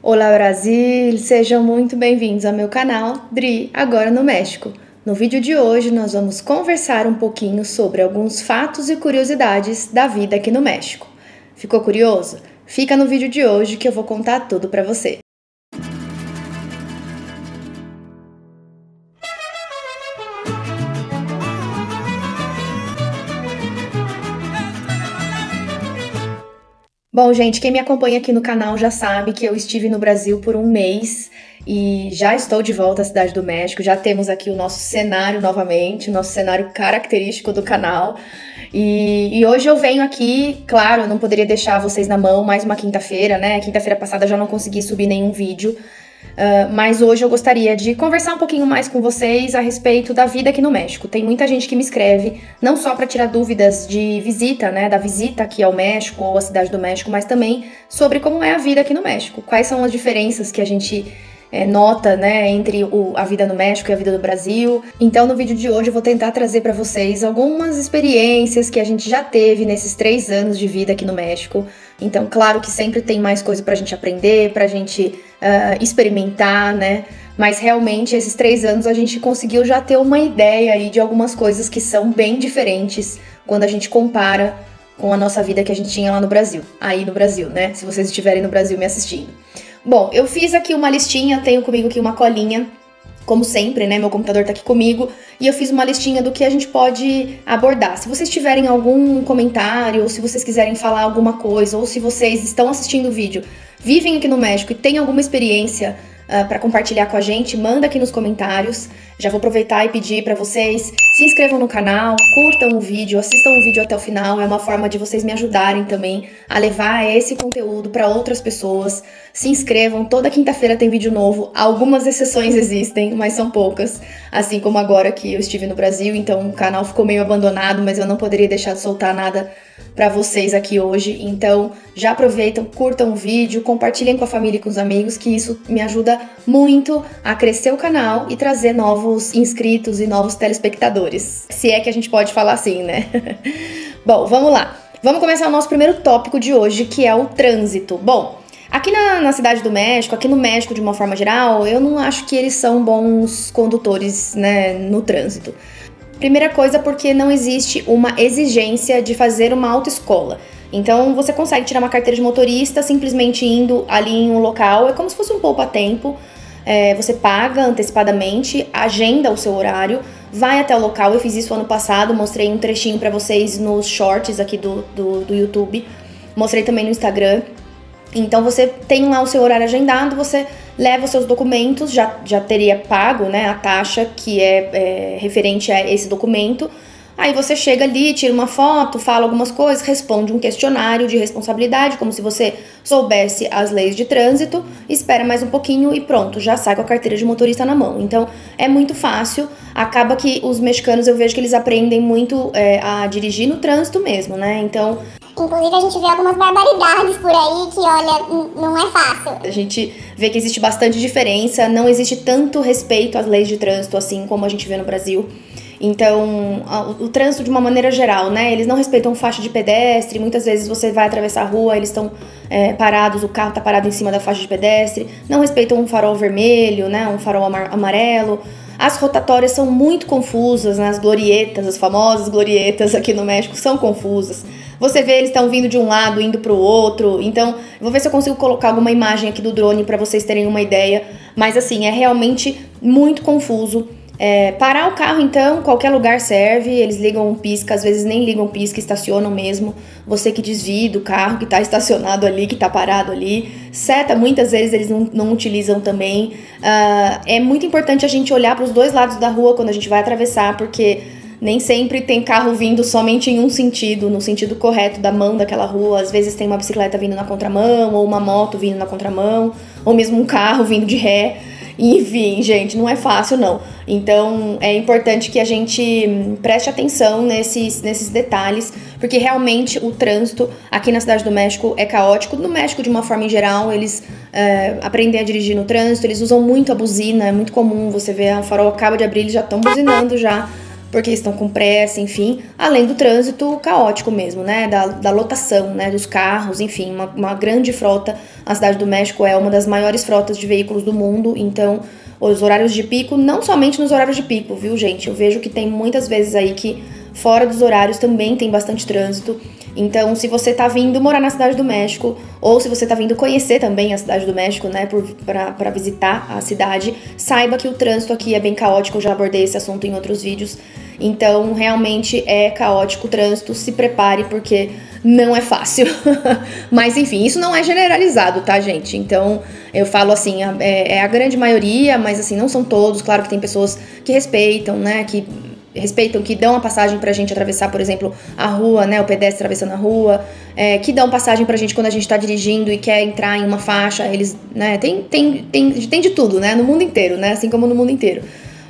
Olá Brasil, sejam muito bem-vindos ao meu canal Dri, agora no México. No vídeo de hoje nós vamos conversar um pouquinho sobre alguns fatos e curiosidades da vida aqui no México. Ficou curioso? Fica no vídeo de hoje que eu vou contar tudo pra você. Bom, gente, quem me acompanha aqui no canal já sabe que eu estive no Brasil por um mês e já estou de volta à Cidade do México. Já temos aqui o nosso cenário novamente, o nosso cenário característico do canal. E hoje eu venho aqui, claro, eu não poderia deixar vocês na mão mais uma quinta-feira, né? Quinta-feira passada eu já não consegui subir nenhum vídeo. Mas hoje eu gostaria de conversar um pouquinho mais com vocês a respeito da vida aqui no México. Tem muita gente que me escreve, não só para tirar dúvidas de visita, né, da visita aqui ao México ou à Cidade do México, mas também sobre como é a vida aqui no México. Quais são as diferenças que a gente nota, né, entre a vida no México e a vida do Brasil. Então, no vídeo de hoje eu vou tentar trazer para vocês algumas experiências que a gente já teve nesses 3 anos de vida aqui no México. Então, claro que sempre tem mais coisa pra gente aprender, pra gente experimentar, né? Mas realmente esses 3 anos a gente conseguiu já ter uma ideia aí de algumas coisas que são bem diferentes quando a gente compara com a nossa vida que a gente tinha lá no Brasil. Aí no Brasil, né? Se vocês estiverem no Brasil me assistindo. Bom, eu fiz aqui uma listinha, tenho comigo aqui uma colinha, como sempre, né? Meu computador tá aqui comigo e eu fiz uma listinha do que a gente pode abordar. Se vocês tiverem algum comentário, ou se vocês quiserem falar alguma coisa, ou se vocês estão assistindo o vídeo, vivem aqui no México e têm alguma experiência para compartilhar com a gente, manda aqui nos comentários. Já vou aproveitar e pedir para vocês se inscrevam no canal, curtam o vídeo, assistam o vídeo até o final. É uma forma de vocês me ajudarem também a levar esse conteúdo para outras pessoas. Se inscrevam, toda quinta-feira tem vídeo novo. Algumas exceções existem, mas são poucas. Assim como agora que eu estive no Brasil, então o canal ficou meio abandonado, mas eu não poderia deixar de soltar nada para vocês aqui hoje. Então já aproveitam, curtam o vídeo, compartilhem com a família e com os amigos, que isso me ajuda muito a crescer o canal e trazer novos inscritos e novos telespectadores. Se é que a gente pode falar assim, né? Bom, vamos lá. Vamos começar o nosso primeiro tópico de hoje, que é o trânsito. Bom, aqui na Cidade do México, aqui no México de uma forma geral, eu não acho que eles são bons condutores, né, no trânsito. Primeira coisa, porque não existe uma exigência de fazer uma autoescola. Então, você consegue tirar uma carteira de motorista simplesmente indo ali em um local. É como se fosse um poupa-tempo. Você paga antecipadamente, agenda o seu horário, vai até o local. Eu fiz isso ano passado, mostrei um trechinho pra vocês nos shorts aqui do YouTube. Mostrei também no Instagram. Então, você tem lá o seu horário agendado, você leva os seus documentos, já teria pago, né, a taxa que é referente a esse documento. Aí você chega ali, tira uma foto, fala algumas coisas, responde um questionário de responsabilidade, como se você soubesse as leis de trânsito, espera mais um pouquinho e pronto, já sai com a carteira de motorista na mão. Então, é muito fácil. Acaba que os mexicanos, eu vejo que eles aprendem muito a dirigir no trânsito mesmo, né? Então, inclusive a gente vê algumas barbaridades por aí que, olha, não é fácil. A gente vê que existe bastante diferença, não existe tanto respeito às leis de trânsito assim como a gente vê no Brasil. Então, o trânsito de uma maneira geral, né? Eles não respeitam faixa de pedestre, muitas vezes você vai atravessar a rua, eles estão parados, o carro tá parado em cima da faixa de pedestre, não respeitam um farol vermelho, né? Um farol amarelo. As rotatórias são muito confusas, né? As glorietas, as famosas glorietas aqui no México são confusas. Você vê, eles estão vindo de um lado, indo pro outro. Então, eu vou ver se eu consigo colocar alguma imagem aqui do drone para vocês terem uma ideia. Mas assim, é realmente muito confuso. Parar o carro, então, qualquer lugar serve. Eles ligam um pisca, às vezes nem ligam pisca, estacionam mesmo. Você que desvia do carro que tá estacionado ali, que tá parado ali. Seta, muitas vezes eles não utilizam também. É muito importante a gente olhar para os dois lados da rua quando a gente vai atravessar, porque nem sempre tem carro vindo somente em um sentido, no sentido correto da mão daquela rua. Às vezes tem uma bicicleta vindo na contramão, ou uma moto vindo na contramão, ou mesmo um carro vindo de ré. Enfim, gente, não é fácil não. Então é importante que a gente preste atenção nesses detalhes, porque realmente o trânsito aqui na Cidade do México é caótico. No México, de uma forma em geral, eles aprendem a dirigir no trânsito, eles usam muito a buzina. É muito comum você ver, o farol acaba de abrir, eles já estão buzinando já porque estão com pressa, enfim, além do trânsito caótico mesmo, né, da lotação, né, dos carros, enfim, uma grande frota. A Cidade do México é uma das maiores frotas de veículos do mundo, então os horários de pico, não somente nos horários de pico, viu, gente? Eu vejo que tem muitas vezes aí que fora dos horários também tem bastante trânsito. Então, se você tá vindo morar na Cidade do México, ou se você tá vindo conhecer também a Cidade do México, né, pra visitar a cidade, saiba que o trânsito aqui é bem caótico, eu já abordei esse assunto em outros vídeos. Então, realmente é caótico o trânsito, se prepare porque não é fácil. Mas, enfim, isso não é generalizado, tá, gente? Então, eu falo assim, é a grande maioria, mas assim, não são todos. Claro que tem pessoas que respeitam, né, que dão a passagem pra gente atravessar, por exemplo, a rua, né, o pedestre atravessando a rua, que dão passagem pra gente quando a gente tá dirigindo e quer entrar em uma faixa, eles, né, tem de tudo, né, no mundo inteiro, né, assim como no mundo inteiro.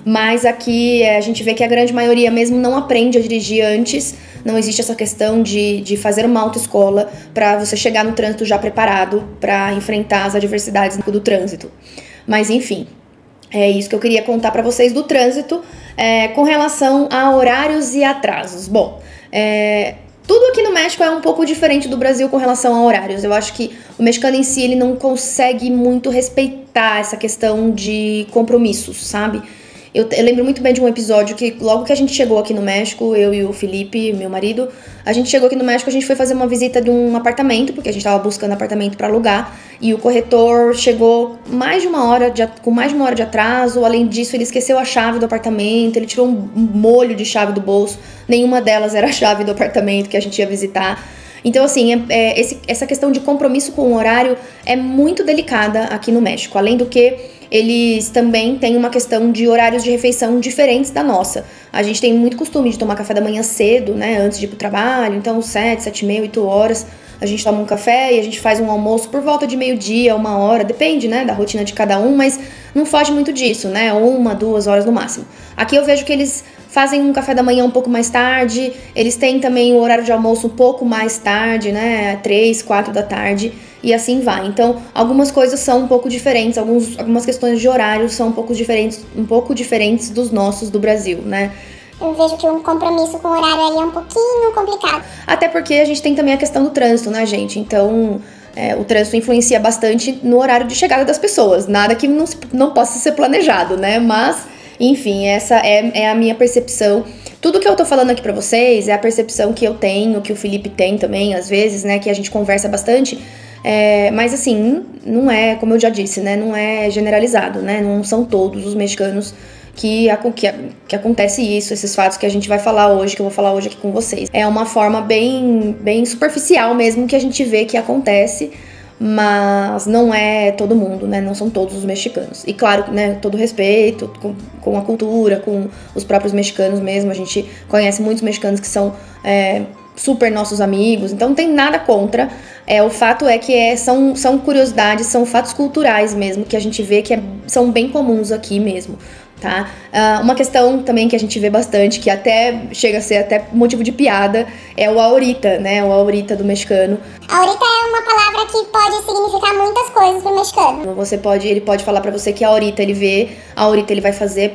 Mas aqui a gente vê que a grande maioria mesmo não aprende a dirigir antes, não existe essa questão de fazer uma autoescola pra você chegar no trânsito já preparado pra enfrentar as adversidades do trânsito. Mas enfim, é isso que eu queria contar pra vocês do trânsito com relação a horários e atrasos. Bom, tudo aqui no México é um pouco diferente do Brasil com relação a horários. Eu acho que o mexicano em si, ele não consegue muito respeitar essa questão de compromissos, sabe? Eu lembro muito bem de um episódio que logo que a gente chegou aqui no México, eu e o Felipe, meu marido, a gente chegou aqui no México, a gente foi fazer uma visita de um apartamento, porque a gente tava buscando apartamento pra alugar, e o corretor chegou com mais de uma hora de atraso. Além disso, ele esqueceu a chave do apartamento, ele tirou um molho de chave do bolso, nenhuma delas era a chave do apartamento que a gente ia visitar. Então, assim, essa questão de compromisso com o horário é muito delicada aqui no México. Além do que, eles também têm uma questão de horários de refeição diferentes da nossa. A gente tem muito costume de tomar café da manhã cedo, né, antes de ir pro trabalho. Então, 7, 7h30, 8 horas, a gente toma um café e a gente faz um almoço por volta de meio-dia, 1 hora. Depende, né, da rotina de cada um, mas não foge muito disso, né, 1, 2 horas no máximo. Aqui eu vejo que eles fazem um café da manhã um pouco mais tarde, eles têm também o horário de almoço um pouco mais tarde, né, 3, 4 da tarde, e assim vai. Então, algumas coisas são um pouco diferentes, algumas questões de horário são um pouco diferentes dos nossos do Brasil, né. Eu vejo que um compromisso com o horário aí é um pouquinho complicado. Até porque a gente tem também a questão do trânsito, né, gente? Então, o trânsito influencia bastante no horário de chegada das pessoas. Nada que não possa ser planejado, né? Mas, enfim, essa é a minha percepção. Tudo que eu tô falando aqui pra vocês é a percepção que eu tenho, que o Felipe tem também, às vezes, né? Que a gente conversa bastante. Mas, assim, não é, como eu já disse, né? Não é generalizado, né? Não são todos os mexicanos que acontece isso, esses fatos que a gente vai falar hoje, que eu vou falar hoje aqui com vocês. É uma forma bem superficial mesmo que a gente vê que acontece, mas não é todo mundo, né? Não são todos os mexicanos. E claro, né, todo respeito com a cultura, com os próprios mexicanos mesmo. A gente conhece muitos mexicanos que são super nossos amigos, então não tem nada contra. O fato é que são curiosidades, são fatos culturais mesmo, que a gente vê que são bem comuns aqui mesmo. Tá? Uma questão também que a gente vê bastante, que até chega a ser até motivo de piada, é o ahorita, né? O ahorita do mexicano. Ahorita é uma palavra que pode significar muitas coisas pro mexicano. Ele pode falar pra você que ahorita ele vê, ahorita ele vai fazer,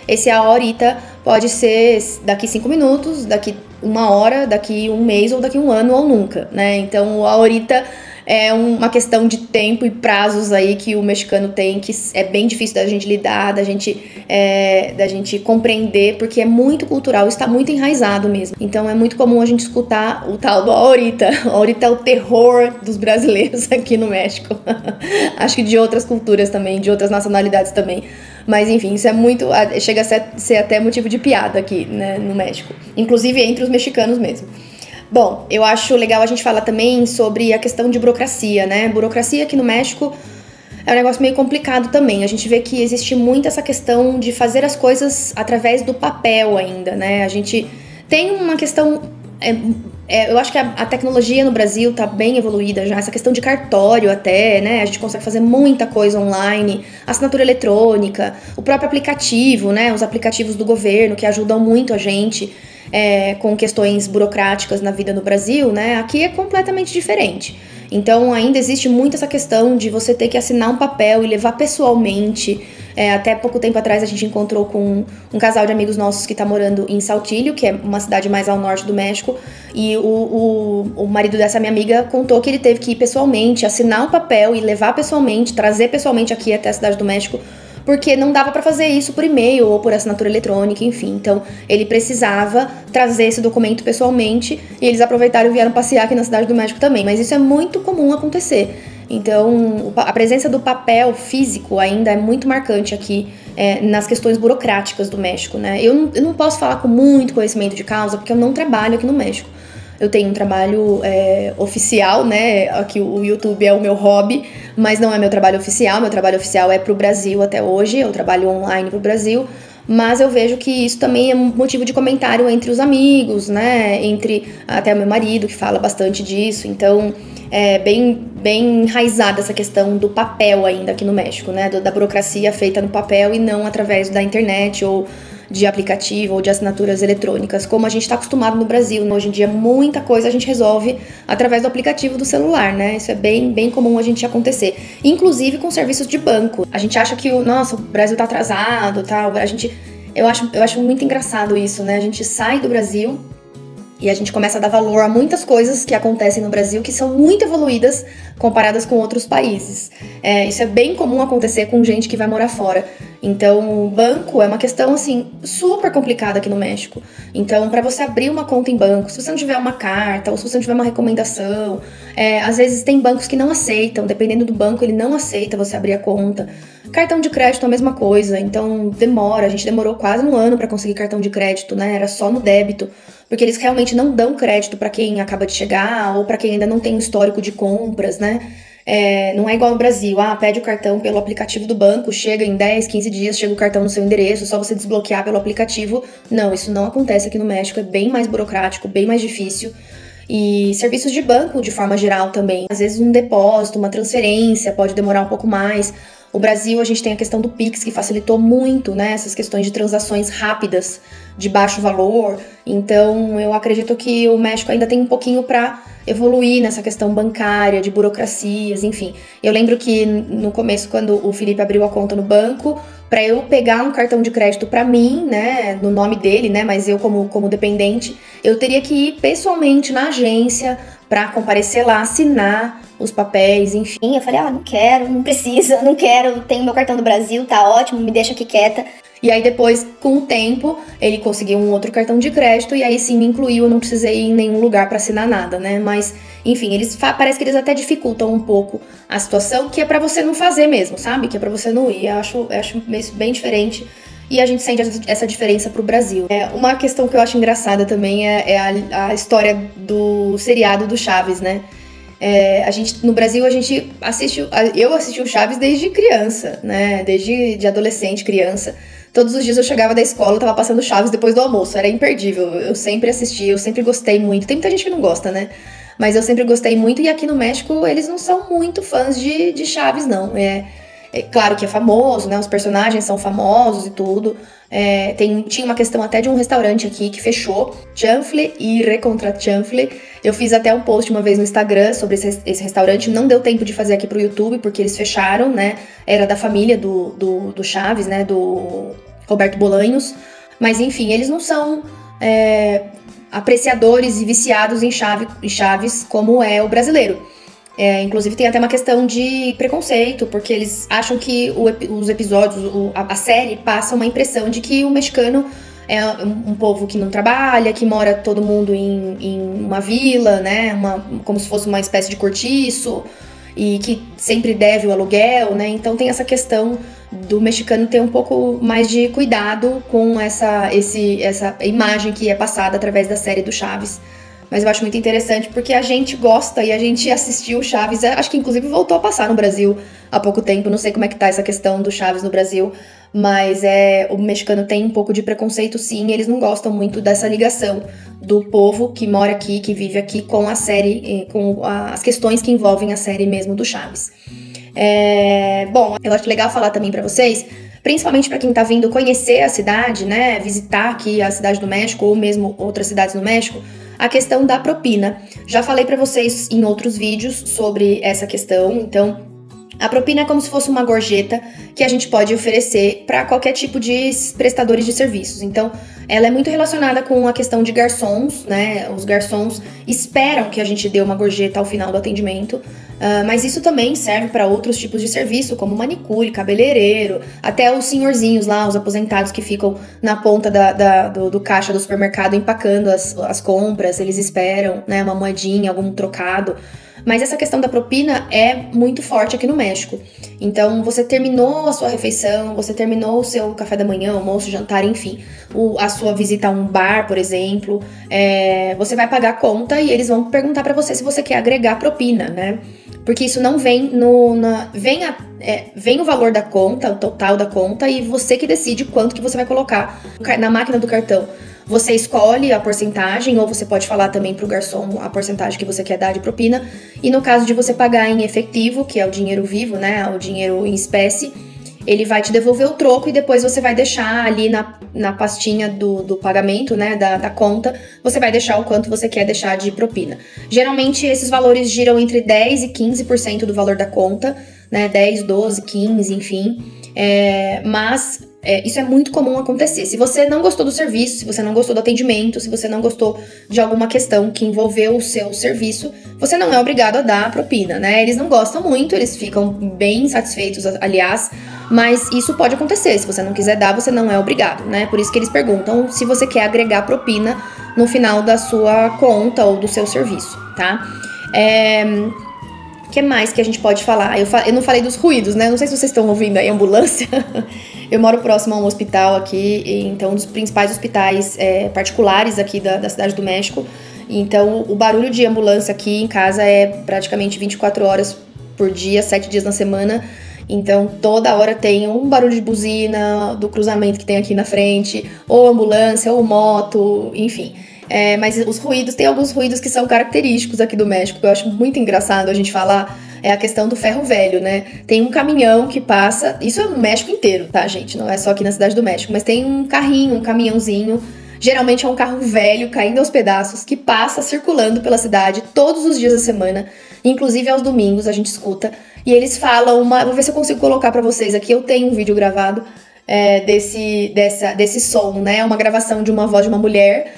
esse ahorita pode ser daqui 5 minutos, daqui 1 hora, daqui 1 mês, ou daqui 1 ano, ou nunca, né? Então o ahorita é uma questão de tempo e prazos aí que o mexicano tem, que é bem difícil da gente lidar, da gente compreender, porque é muito cultural, está muito enraizado mesmo. Então é muito comum a gente escutar o tal do ahorita. O ahorita é o terror dos brasileiros aqui no México. Acho que de outras culturas também, de outras nacionalidades também. Mas enfim, isso chega a ser até motivo de piada aqui, né, no México. Inclusive entre os mexicanos mesmo. Bom, eu acho legal a gente falar também sobre a questão de burocracia, né? Burocracia aqui no México é um negócio meio complicado também. A gente vê que existe muito essa questão de fazer as coisas através do papel ainda, né? A gente tem uma questão... eu acho que a tecnologia no Brasil tá bem evoluída já. Essa questão de cartório até, né? A gente consegue fazer muita coisa online. Assinatura eletrônica, o próprio aplicativo, né? Os aplicativos do governo que ajudam muito a gente... com questões burocráticas na vida no Brasil, né? Aqui é completamente diferente. Então ainda existe muito essa questão de você ter que assinar um papel e levar pessoalmente. Até pouco tempo atrás a gente encontrou com um casal de amigos nossos que tá morando em Saltillo, que é uma cidade mais ao norte do México, e o marido dessa minha amiga contou que ele teve que ir pessoalmente, assinar um papel e levar pessoalmente, trazer pessoalmente aqui até a cidade do México, porque não dava pra fazer isso por e-mail ou por assinatura eletrônica, enfim. Então, ele precisava trazer esse documento pessoalmente e eles aproveitaram e vieram passear aqui na cidade do México também. Mas isso é muito comum acontecer. Então, a presença do papel físico ainda é muito marcante aqui nas questões burocráticas do México, né? Eu não posso falar com muito conhecimento de causa, porque eu não trabalho aqui no México. Eu tenho um trabalho oficial, né? Aqui o YouTube é o meu hobby, mas não é meu trabalho oficial. Meu trabalho oficial é pro Brasil até hoje, eu trabalho online pro Brasil. Mas eu vejo que isso também é motivo de comentário entre os amigos, né? Entre até o meu marido, que fala bastante disso. Então, é bem enraizada essa questão do papel ainda aqui no México, né? Da burocracia feita no papel e não através da internet ou de aplicativo ou de assinaturas eletrônicas, como a gente está acostumado no Brasil. Hoje em dia, muita coisa a gente resolve através do aplicativo do celular, né? Isso é bem comum a gente acontecer. Inclusive com serviços de banco. A gente acha que o Brasil tá atrasado, tal. Eu acho muito engraçado isso, né? A gente sai do Brasil e a gente começa a dar valor a muitas coisas que acontecem no Brasil que são muito evoluídas comparadas com outros países. Isso é bem comum acontecer com gente que vai morar fora. Então, o banco é uma questão, assim, super complicada aqui no México. Então, para você abrir uma conta em banco, se você não tiver uma carta ou se você não tiver uma recomendação, às vezes tem bancos que não aceitam, dependendo do banco, ele não aceita você abrir a conta. Cartão de crédito é a mesma coisa, então a gente demorou quase um ano para conseguir cartão de crédito, né? Era só no débito, porque eles realmente não dão crédito para quem acaba de chegar ou para quem ainda não tem um histórico de compras, né? Não é igual no Brasil, pede o cartão pelo aplicativo do banco, chega em 10, 15 dias, chega o cartão no seu endereço, só você desbloquear pelo aplicativo. Não, isso não acontece aqui no México, é bem mais burocrático, bem mais difícil. E serviços de banco, de forma geral, também. Às vezes um depósito, uma transferência pode demorar um pouco mais. O Brasil, a gente tem a questão do Pix, que facilitou muito, né, essas questões de transações rápidas, de baixo valor. Então, eu acredito que o México ainda tem um pouquinho para evoluir nessa questão bancária, de burocracias, enfim. Eu lembro que no começo, quando o Felipe abriu a conta no banco, para eu pegar um cartão de crédito para mim, né, no nome dele, né, mas eu como dependente, eu teria que ir pessoalmente na agência para comparecer lá, assinar os papéis, enfim. Eu falei, não quero, não precisa, não quero, tenho meu cartão do Brasil, tá ótimo, me deixa aqui quieta. E aí depois, com o tempo, ele conseguiu um outro cartão de crédito e aí sim me incluiu, eu não precisei ir em nenhum lugar para assinar nada, né? Mas, enfim, parece que eles até dificultam um pouco a situação, que é para você não fazer mesmo, sabe? Que é para você não ir. Eu acho isso bem diferente. E a gente sente essa diferença pro Brasil. Uma questão que eu acho engraçada também é a história do seriado do Chaves, né? No Brasil, eu assisti o Chaves desde criança, né? Desde adolescente, criança. Todos os dias eu chegava da escola, eu tava passando Chaves depois do almoço. Era imperdível. Eu sempre assisti, eu sempre gostei muito. Tem muita gente que não gosta, né? Mas eu sempre gostei muito. E aqui no México, eles não são muito fãs de Chaves, não. É claro que é famoso, né? Os personagens são famosos e tudo. Tinha uma questão até de um restaurante aqui que fechou, Chanfle e Recontra Chanfle. Eu fiz até um post uma vez no Instagram sobre esse restaurante. Não deu tempo de fazer aqui pro YouTube, porque eles fecharam, né? Era da família do Chaves, né? Do Roberto Bolanhos. Mas enfim, eles não são apreciadores e viciados em Chaves como é o brasileiro. Inclusive tem até uma questão de preconceito, porque eles acham que os episódios, a série passa uma impressão de que o mexicano é um povo que não trabalha, que mora todo mundo em uma vila, né, como se fosse uma espécie de cortiço, e que sempre deve o aluguel, né, então tem essa questão do mexicano ter um pouco mais de cuidado com essa imagem que é passada através da série do Chaves. Mas eu acho muito interessante porque a gente gosta e a gente assistiu o Chaves, acho que inclusive voltou a passar no Brasil há pouco tempo, não sei como é que tá essa questão do Chaves no Brasil, mas o mexicano tem um pouco de preconceito sim, eles não gostam muito dessa ligação do povo que mora aqui, que vive aqui com a série, com as questões que envolvem a série mesmo do Chaves. Bom, eu acho legal falar também pra vocês, principalmente para quem tá vindo conhecer a cidade, né, visitar aqui a cidade do México ou mesmo outras cidades no México. a questão da propina. Já falei para vocês em outros vídeos sobre essa questão, então a propina é como se fosse uma gorjeta que a gente pode oferecer para qualquer tipo de prestadores de serviços. Então, ela é muito relacionada com a questão de garçons, né? Os garçons esperam que a gente dê uma gorjeta ao final do atendimento, mas isso também serve para outros tipos de serviço, como manicure, cabeleireiro, até os senhorzinhos lá, os aposentados que ficam na ponta do caixa do supermercado empacando as compras, eles esperam, né? Uma moedinha, algum trocado. Mas essa questão da propina é muito forte aqui no México. Então, você terminou a sua refeição, você terminou o seu café da manhã, almoço, jantar, enfim, a sua visita a um bar, por exemplo, você vai pagar a conta e eles vão perguntar pra você se você quer agregar propina, né? Porque isso não vem vem o valor da conta, o total da conta, e você que decide quanto que você vai colocar na máquina do cartão. Você escolhe a porcentagem, ou você pode falar também pro garçom a porcentagem que você quer dar de propina. E no caso de você pagar em efetivo, que é o dinheiro vivo, né, o dinheiro em espécie, ele vai te devolver o troco e depois você vai deixar ali na pastinha do pagamento, né, da conta, você vai deixar o quanto você quer deixar de propina. Geralmente esses valores giram entre 10% e 15% do valor da conta, né, 10, 12, 15, enfim. Mas isso é muito comum acontecer. Se você não gostou do serviço, se você não gostou do atendimento, se você não gostou de alguma questão que envolveu o seu serviço, você não é obrigado a dar a propina, né? Eles não gostam muito, eles ficam bem insatisfeitos, aliás, mas isso pode acontecer. Se você não quiser dar, você não é obrigado, né? Por isso que eles perguntam se você quer agregar propina no final da sua conta ou do seu serviço, tá? O que mais que a gente pode falar? Eu não falei dos ruídos, né? Não sei se vocês estão ouvindo aí a ambulância. Eu moro próximo a um hospital aqui, então um dos principais hospitais particulares aqui da Cidade do México. Então o barulho de ambulância aqui em casa é praticamente 24 horas por dia, 7 dias na semana. Então toda hora tem um barulho de buzina, do cruzamento que tem aqui na frente, ou ambulância, ou moto, enfim. Mas os ruídos, tem alguns ruídos que são característicos aqui do México, que eu acho muito engraçado a gente falar, é a questão do ferro velho, né? Tem um caminhão que passa, isso é no México inteiro, tá, gente? Não é só aqui na Cidade do México, mas tem um carrinho, um caminhãozinho, geralmente é um carro velho, caindo aos pedaços, que passa circulando pela cidade todos os dias da semana, inclusive aos domingos a gente escuta, e eles falam, vou ver se eu consigo colocar pra vocês aqui, eu tenho um vídeo gravado desse som, né? Uma gravação de uma voz de uma mulher.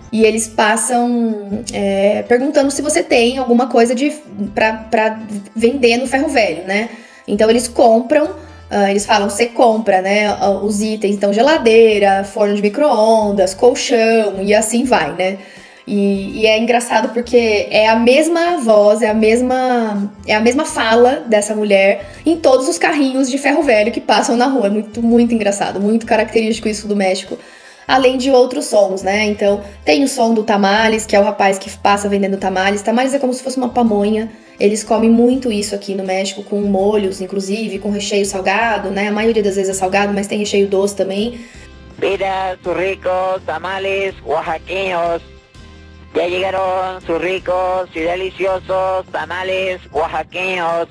E eles passam perguntando se você tem alguma coisa pra vender no ferro velho, né? Então eles compram, eles falam, você compra, né, os itens, então geladeira, forno de micro-ondas, colchão e assim vai, né? E é engraçado porque é a mesma voz, é a mesma fala dessa mulher em todos os carrinhos de ferro velho que passam na rua. É muito, muito engraçado, muito característico isso do México. Além de outros sons, né? Então, tem o som do tamales, que é o rapaz que passa vendendo tamales. Tamales é como se fosse uma pamonha. Eles comem muito isso aqui no México, com molhos, inclusive, com recheio salgado, né? A maioria das vezes é salgado, mas tem recheio doce também. Pida sus ricos tamales oaxaqueños. Ya llegaron sus ricos y deliciosos tamales oaxaqueños.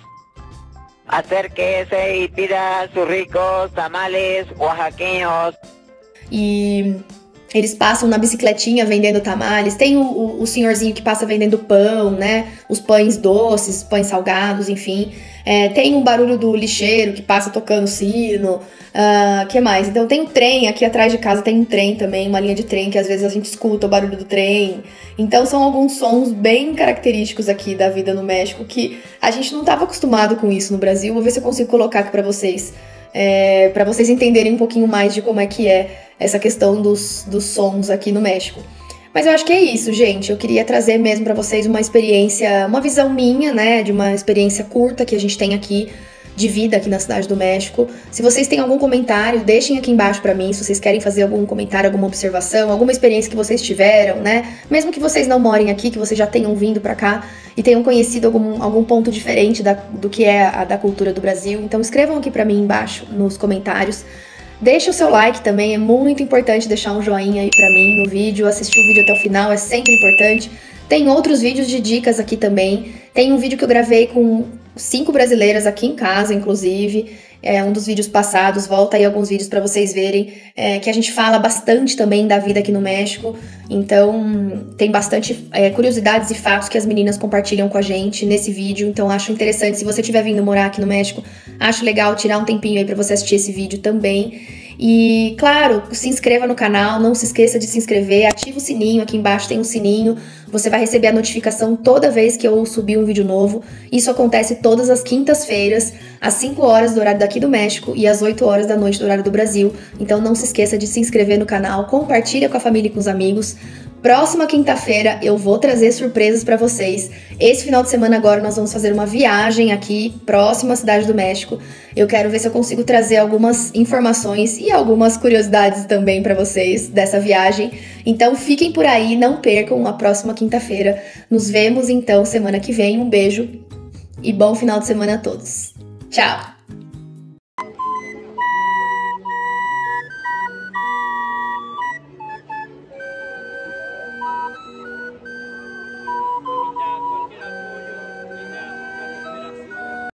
Acérquese y pida sus ricos tamales oaxaqueños. E eles passam na bicicletinha vendendo tamales. Tem o senhorzinho que passa vendendo pão, né? Os pães doces, pães salgados, enfim. Tem um barulho do lixeiro que passa tocando sino. Que mais? Então tem um trem, aqui atrás de casa tem um trem também, uma linha de trem que às vezes a gente escuta o barulho do trem. Então são alguns sons bem característicos aqui da vida no México que a gente não estava acostumado com isso no Brasil. Vou ver se eu consigo colocar aqui para vocês entenderem um pouquinho mais de como é que é essa questão dos sons aqui no México. Mas eu acho que é isso, gente. Eu queria trazer mesmo pra vocês uma experiência, uma visão minha, né, de uma experiência curta que a gente tem aqui de vida aqui na Cidade do México. Se vocês têm algum comentário, deixem aqui embaixo pra mim, se vocês querem fazer algum comentário, alguma observação, alguma experiência que vocês tiveram, né? Mesmo que vocês não morem aqui, que vocês já tenham vindo pra cá e tenham conhecido algum ponto diferente do que é da cultura do Brasil. Então escrevam aqui pra mim embaixo nos comentários. Deixa o seu like também, é muito importante deixar um joinha aí pra mim no vídeo, assistir o vídeo até o final é sempre importante. Tem outros vídeos de dicas aqui também, tem um vídeo que eu gravei com 5 brasileiras aqui em casa, inclusive, é um dos vídeos passados, volta aí alguns vídeos pra vocês verem, que a gente fala bastante também da vida aqui no México, então tem bastante curiosidades e fatos que as meninas compartilham com a gente nesse vídeo, então acho interessante, se você estiver vindo morar aqui no México, acho legal tirar um tempinho aí pra você assistir esse vídeo também. E, claro, se inscreva no canal, não se esqueça de se inscrever, ativa o sininho, aqui embaixo tem um sininho, você vai receber a notificação toda vez que eu subir um vídeo novo. Isso acontece todas as quintas-feiras, às 5 horas do horário daqui do México e às 8 horas da noite do horário do Brasil. Então não se esqueça de se inscrever no canal, compartilha com a família e com os amigos. Próxima quinta-feira eu vou trazer surpresas pra vocês. Esse final de semana agora nós vamos fazer uma viagem aqui, próximo à Cidade do México. Eu quero ver se eu consigo trazer algumas informações e algumas curiosidades também pra vocês dessa viagem. Então fiquem por aí, não percam a próxima quinta-feira. Nos vemos então semana que vem. Um beijo e bom final de semana a todos. Tchau!